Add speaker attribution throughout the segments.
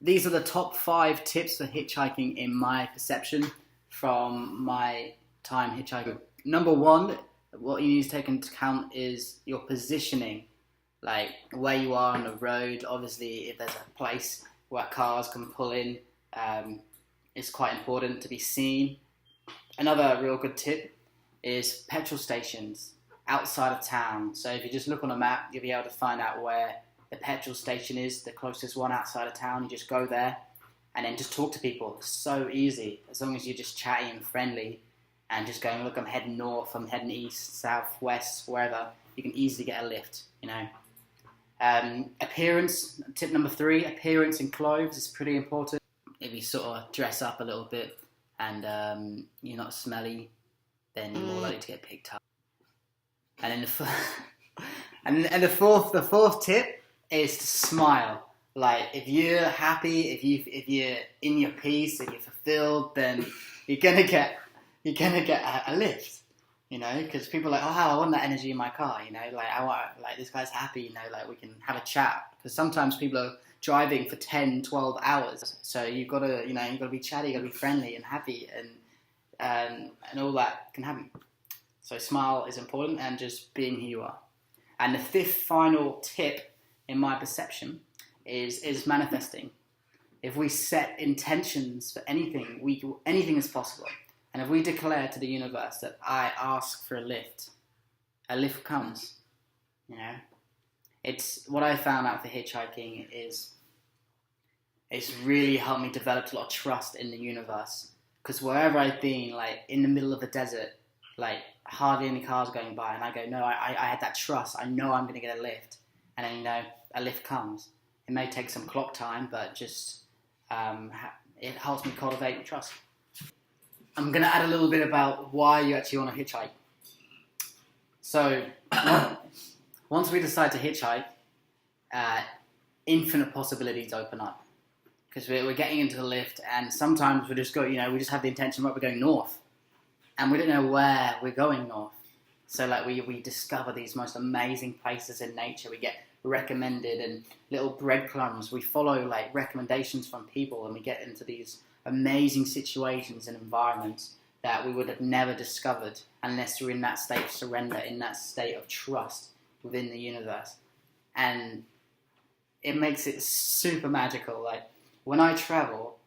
Speaker 1: these are the top 5 tips for hitchhiking in my perception from my time hitchhiking. Number 1, what you need to take into account is your positioning, like where you are on the road. Obviously, if there's a place where cars can pull in, it's quite important to be seen. Another real good tip is petrol stations outside of town. So if you just look on a map, you'll be able to find out where the petrol station is, the closest one outside of town. You just go there and then just talk to people. It's so easy, as long as you're just chatty and friendly and just going, look, I'm heading north, I'm heading east, south, west, wherever. You can easily get a lift, you know. Appearance, tip number 3, appearance in clothes is pretty important. If you sort of dress up a little bit and you're not smelly, then you're more likely to get picked up. And then the fourth tip is to smile. Like, if you're happy, if you're in your peace, if you're fulfilled, then you're gonna get a lift. You know, because people are like, oh, I want that energy in my car. You know, like I want, like, this guy's happy. You know, like we can have a chat. Because sometimes people are driving for 10, 12 hours. So you've got to be chatty, you've got to be friendly and happy, and all that can happen. So smile is important, and just being who you are. And the 5th final tip, in my perception, is manifesting. If we set intentions for anything, anything is possible. And if we declare to the universe that I ask for a lift comes. You know, it's what I found out for hitchhiking is it's really helped me develop a lot of trust in the universe. Because wherever I've been, like in the middle of the desert, like hardly any cars going by, and I go, no, I had that trust. I know I'm going to get a lift, and then, you know, a lift comes. It may take some clock time, but just it helps me cultivate trust. I'm going to add a little bit about why you actually want to hitchhike. So, once we decide to hitchhike, infinite possibilities open up. Because we're getting into the lift, and sometimes we just have the intention, right, we're going north. And we don't know where we're going north. So, like, we discover these most amazing places in nature. We get recommended and little breadcrumbs. We follow, like, recommendations from people, and we get into these amazing situations and environments that we would have never discovered unless we're in that state of surrender, in that state of trust within the universe. And it makes it super magical. Like, when I travel,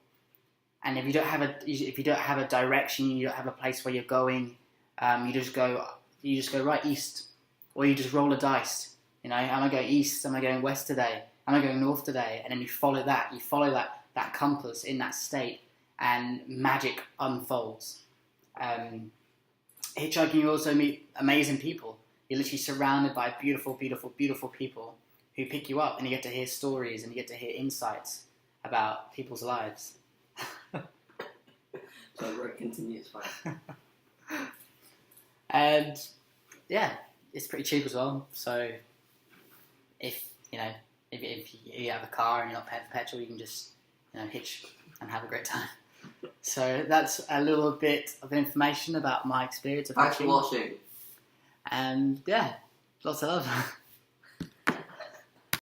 Speaker 1: and if you don't have a direction, you don't have a place where you're going, you just go right east, or you just roll a dice. You know, am I going east? Am I going west today? Am I going north today? And then you follow that compass in that state, and magic unfolds. Hitchhiking, you also meet amazing people. You're literally surrounded by beautiful, beautiful, beautiful people who pick you up, and you get to hear stories and you get to hear insights about people's lives.
Speaker 2: So right, continue, it's fine.
Speaker 1: And yeah, it's pretty cheap as well. So if you have a car and you're not paying for petrol, you can just hitch and have a great time. So that's a little bit of information about my experience of
Speaker 2: Thanks for
Speaker 1: hitching.
Speaker 2: watching.
Speaker 1: And yeah, lots of love.